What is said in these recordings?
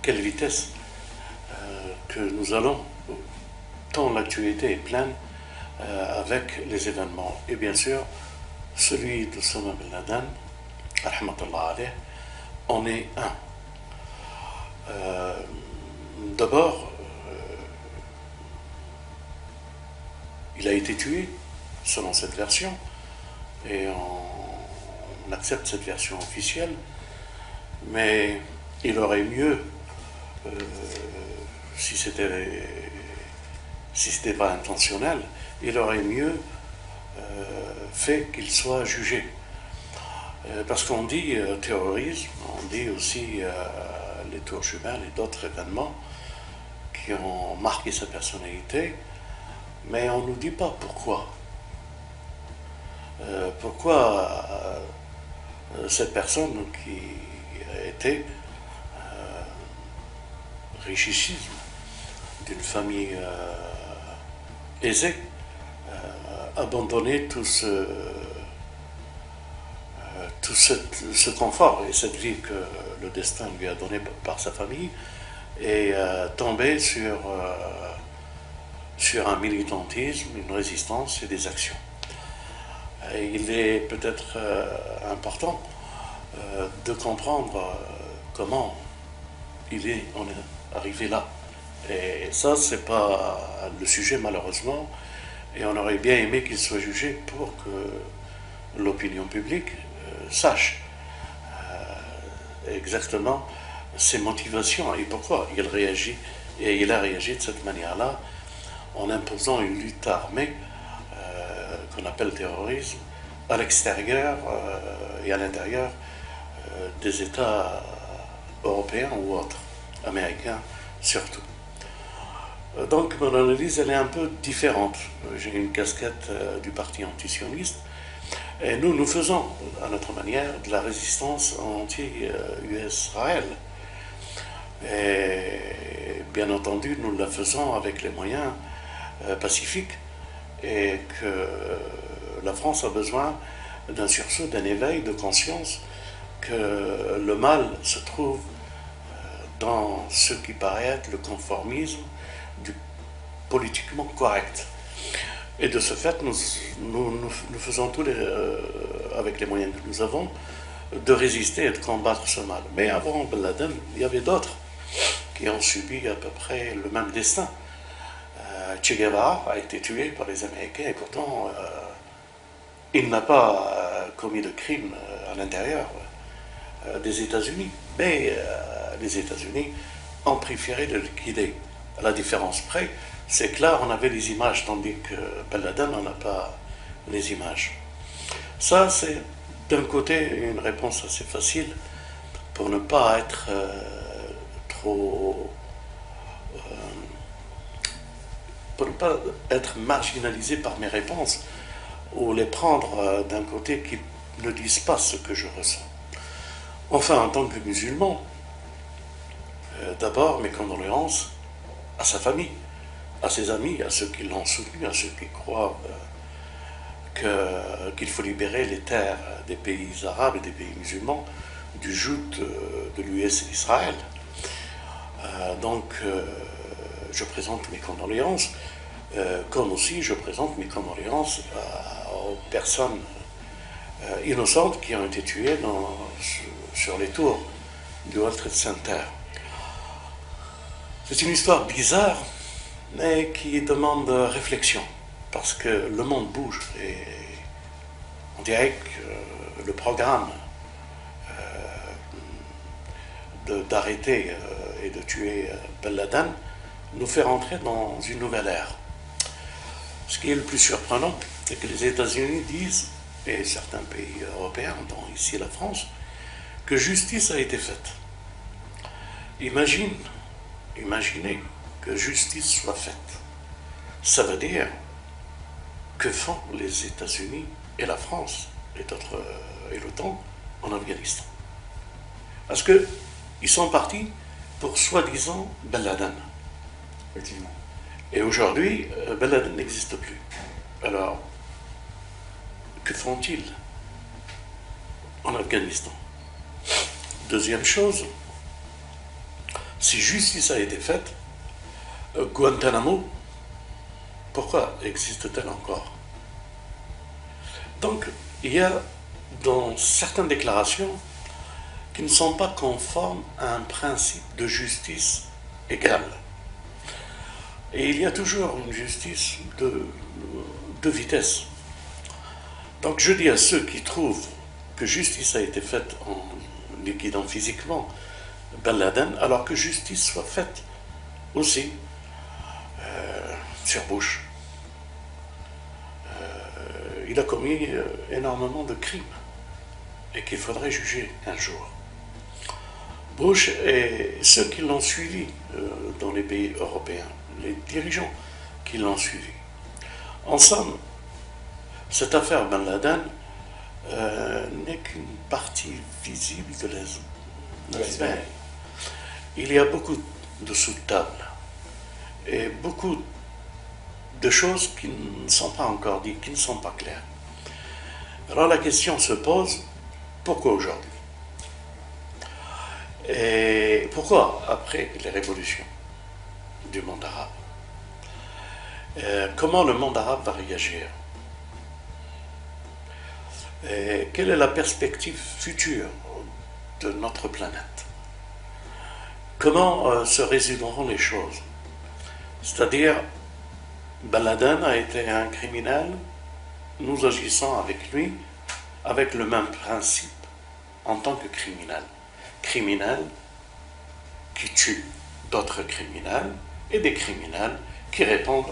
quelle vitesse que nous allons, tant l'actualité est pleine avec les événements. Et bien sûr, celui d'Oussama Ben Laden, rahmatullah alayh, en est un. D'abord, il a été tué, selon cette version, et on accepte cette version officielle, mais il aurait mieux, si c'était pas intentionnel, il aurait mieux fait qu'il soit jugé. Parce qu'on dit terrorisme, on dit aussi les tours jumelles et d'autres événements qui ont marqué sa personnalité, mais on ne nous dit pas pourquoi. Pourquoi cette personne qui a été richissime, d'une famille aisée, abandonner tout ce confort et cette vie que le destin lui a donné par sa famille et tomber sur un militantisme, une résistance et des actions. Et il est peut-être important de comprendre comment on est arrivé là. Et ça, c'est pas le sujet malheureusement, et on aurait bien aimé qu'il soit jugé pour que l'opinion publique sache exactement ses motivations et pourquoi il réagit, et il a réagi de cette manière-là en imposant une lutte armée qu'on appelle terrorisme à l'extérieur et à l'intérieur des États européens ou autres, américains surtout. Donc mon analyse elle est un peu différente. J'ai une casquette du parti antisioniste et nous faisons à notre manière de la résistance anti-Israël. Et bien entendu nous la faisons avec les moyens pacifiques et que la France a besoin d'un sursaut, d'un éveil de conscience que le mal se trouve dans ce qui paraît être le conformisme du politiquement correct. Et de ce fait, nous faisons tout avec les moyens que nous avons de résister et de combattre ce mal. Mais avant Ben Laden, il y avait d'autres qui ont subi à peu près le même destin. Che Guevara a été tué par les Américains et pourtant il n'a pas commis de crime à l'intérieur des États-Unis. Mais les États-Unis ont préféré le liquider. À la différence près, c'est que là on avait les images, tandis que Ben Laden n'en a pas les images. Ça, c'est d'un côté une réponse assez facile pour ne pas être pour ne pas être marginalisé par mes réponses ou les prendre d'un côté qui ne disent pas ce que je ressens. Enfin, en tant que musulman, d'abord mes condoléances à sa famille, à ses amis, à ceux qui l'ont soutenu, à ceux qui croient qu'il faut libérer les terres des pays arabes et des pays musulmans du joug de l'US et d'Israël. Donc, je présente mes condoléances, comme aussi je présente mes condoléances aux personnes innocentes qui ont été tuées sur les tours du World Trade Center. C'est une histoire bizarre, mais qui demande réflexion, parce que le monde bouge et on dirait que le programme d'arrêter et de tuer Ben Laden nous fait rentrer dans une nouvelle ère. Ce qui est le plus surprenant, c'est que les États-Unis disent, et certains pays européens, dont ici la France, que justice a été faite. Imaginez que justice soit faite. Ça veut dire que font les États-Unis et la France et l'OTAN en Afghanistan. Parce qu'ils sont partis pour soi-disant Ben Laden. Effectivement. Et aujourd'hui, Ben Laden n'existe plus. Alors, que font-ils en Afghanistan? Deuxième chose, si justice a été faite, Guantanamo, pourquoi existe-t-elle encore? Donc, il y a dans certaines déclarations qui ne sont pas conformes à un principe de justice égale. Et il y a toujours une justice de vitesse. Donc je dis à ceux qui trouvent que justice a été faite en liquidant physiquement Ben Laden, alors que justice soit faite aussi sur Bush. Il a commis énormément de crimes et qu'il faudrait juger un jour. Bush et ceux qui l'ont suivi dans les pays européens, les dirigeants qui l'ont suivi. En somme, cette affaire Ben Laden n'est qu'une partie visible de l'iceberg. Il y a beaucoup de sous-tables et beaucoup de choses qui ne sont pas encore dites, qui ne sont pas claires. Alors la question se pose, pourquoi aujourd'hui? Et pourquoi après les révolutions du monde arabe? Comment le monde arabe va réagir? Et quelle est la perspective future de notre planète? Comment se résoudront les choses? C'est-à-dire, Ben Laden a été un criminel, nous agissons avec lui avec le même principe en tant que criminel. Criminels qui tuent d'autres criminels et des criminels qui répondent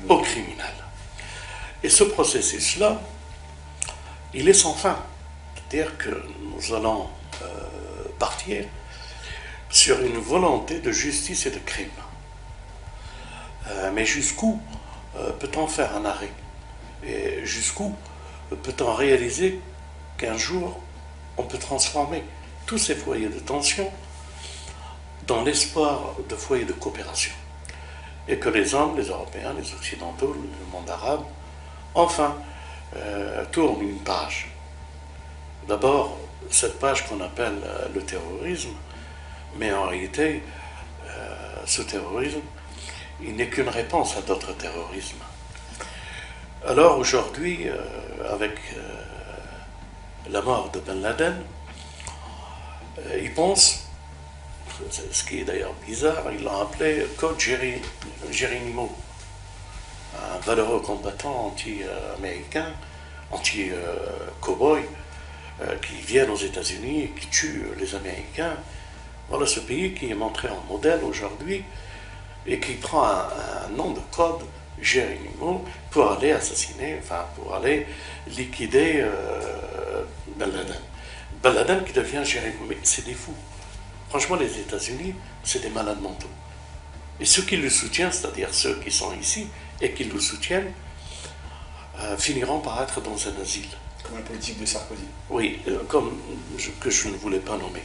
aux criminels. Et ce processus-là, il est sans fin. C'est-à-dire que nous allons partir sur une volonté de justice et de crime. Mais jusqu'où peut-on faire un arrêt? Et jusqu'où peut-on réaliser qu'un jour, on peut transformer tous ces foyers de tension dans l'espoir de foyers de coopération. Et que les hommes, les Européens, les Occidentaux, le monde arabe, enfin, tournent une page. D'abord, cette page qu'on appelle le terrorisme, mais en réalité, ce terrorisme, il n'est qu'une réponse à d'autres terrorismes. Alors aujourd'hui, avec la mort de Ben Laden, ils pensent, ce qui est d'ailleurs bizarre, ils l'ont appelé Code Geronimo, un valeureux combattant anti-américain, anti-cowboy, qui viennent aux États-Unis et qui tue les Américains. Voilà ce pays qui est montré en modèle aujourd'hui et qui prend un nom de code Geronimo pour aller assassiner, enfin pour aller liquider Ben Laden. Ben Laden qui devient Geronimo, mais c'est des fous. Franchement, les États-Unis, c'est des malades mentaux. Et ceux qui le soutiennent, c'est-à-dire ceux qui sont ici et qui le soutiennent, finiront par être dans un asile. Comme la politique de Sarkozy. Oui, que je ne voulais pas nommer.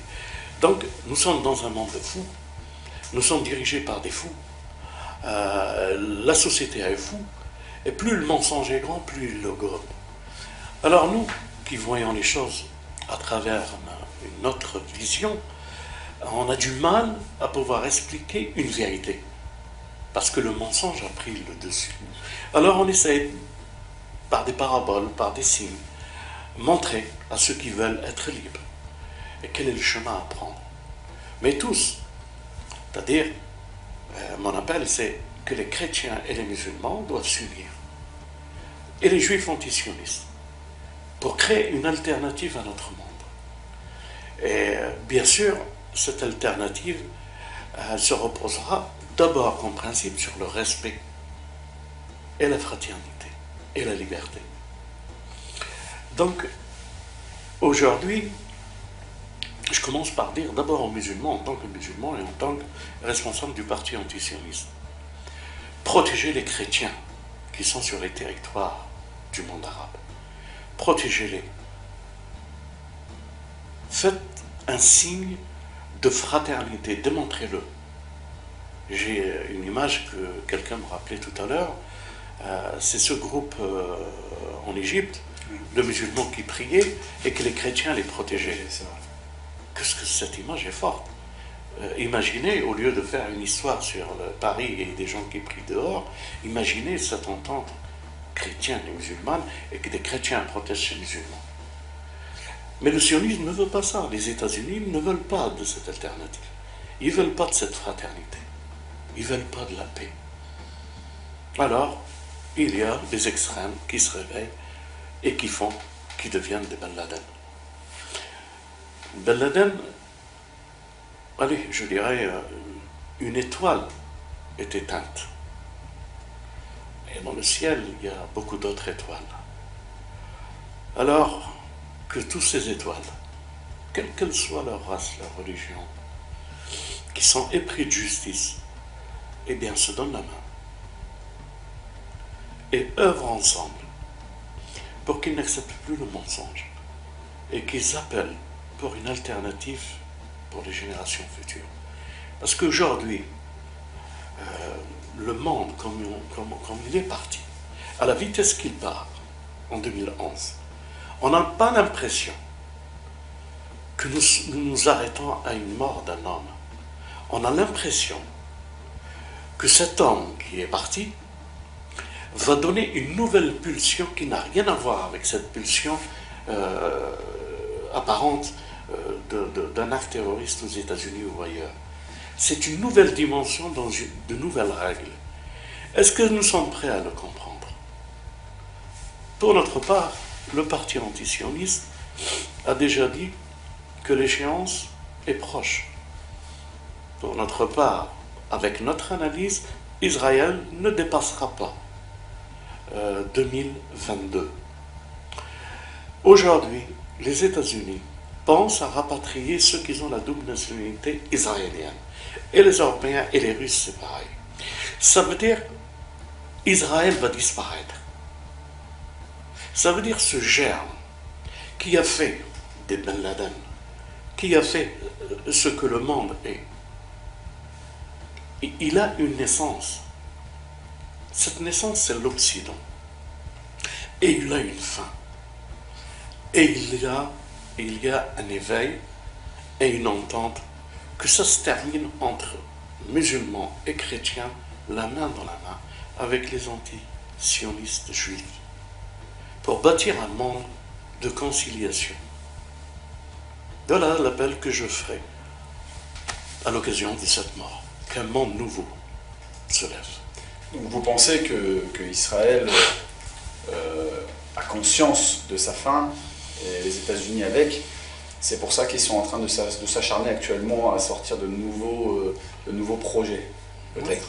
Donc, nous sommes dans un monde de fous. Nous sommes dirigés par des fous. La société est fou. Et plus le mensonge est grand, plus il le gobe. Alors nous, qui voyons les choses à travers une autre vision, on a du mal à pouvoir expliquer une vérité. Parce que le mensonge a pris le dessus. Alors on essaie, par des paraboles, par des signes, montrer à ceux qui veulent être libres. Et quel est le chemin à prendre. Mais tous, c'est-à-dire, mon appel, c'est que les chrétiens et les musulmans doivent s'unir. Et les juifs antisionistes, pour créer une alternative à notre monde. Et bien sûr, cette alternative, elle se reposera d'abord comme principe sur le respect et la fraternité et la liberté. Donc, aujourd'hui, je commence par dire d'abord aux musulmans, en tant que musulmans et en tant que responsable du parti antisioniste, protégez les chrétiens qui sont sur les territoires du monde arabe. Protégez-les. Faites un signe de fraternité, démontrez-le. J'ai une image que quelqu'un me rappelait tout à l'heure, c'est ce groupe en Égypte, de musulmans qui priaient et que les chrétiens les protégeaient. Qu'est-ce que cette image est forte. Imaginez, au lieu de faire une histoire sur Paris et des gens qui prient dehors, imaginez cette entente chrétienne et musulmane et que des chrétiens protègent ces musulmans. Mais le sionisme ne veut pas ça. Les États-Unis ne veulent pas de cette alternative. Ils ne veulent pas de cette fraternité. Ils ne veulent pas de la paix. Alors, il y a des extrêmes qui se réveillent et qui deviennent des Ben Laden. Ben Laden, allez, je dirais, une étoile est éteinte. Et dans le ciel, il y a beaucoup d'autres étoiles. Alors que toutes ces étoiles, quelle qu'elle soit leur race, leur religion, qui sont épris de justice, eh bien se donnent la main et œuvrent ensemble pour qu'ils n'acceptent plus le mensonge et qu'ils appellent pour une alternative pour les générations futures. Parce qu'aujourd'hui, le monde, comme il est parti, à la vitesse qu'il part, en 2011, on n'a pas l'impression que nous nous arrêtons à une mort d'un homme. On a l'impression que cet homme qui est parti va donner une nouvelle pulsion qui n'a rien à voir avec cette pulsion apparente d'un acte terroriste aux États-Unis ou ailleurs. C'est une nouvelle dimension dans de nouvelles règles. Est-ce que nous sommes prêts à le comprendre? Pour notre part, le parti antisioniste a déjà dit que l'échéance est proche. Pour notre part, avec notre analyse, Israël ne dépassera pas 2022. Aujourd'hui, les États-Unis pensent à rapatrier ceux qui ont la double nationalité israélienne. Et les Européens et les Russes, c'est pareil. Ça veut dire Israël va disparaître. Ça veut dire ce germe qui a fait des Ben Laden, qui a fait ce que le monde est. Il a une naissance. Cette naissance, c'est l'Occident. Et il a une fin. Et il y a un éveil et une entente que ça se termine entre musulmans et chrétiens, la main dans la main, avec les anti-sionistes juifs, pour bâtir un monde de conciliation. Voilà l'appel que je ferai à l'occasion de cette mort, qu'un monde nouveau se lève. Donc vous pensez que Israël a conscience de sa fin, et les États-Unis avec, c'est pour ça qu'ils sont en train de s'acharner actuellement à sortir de nouveaux projets, peut-être.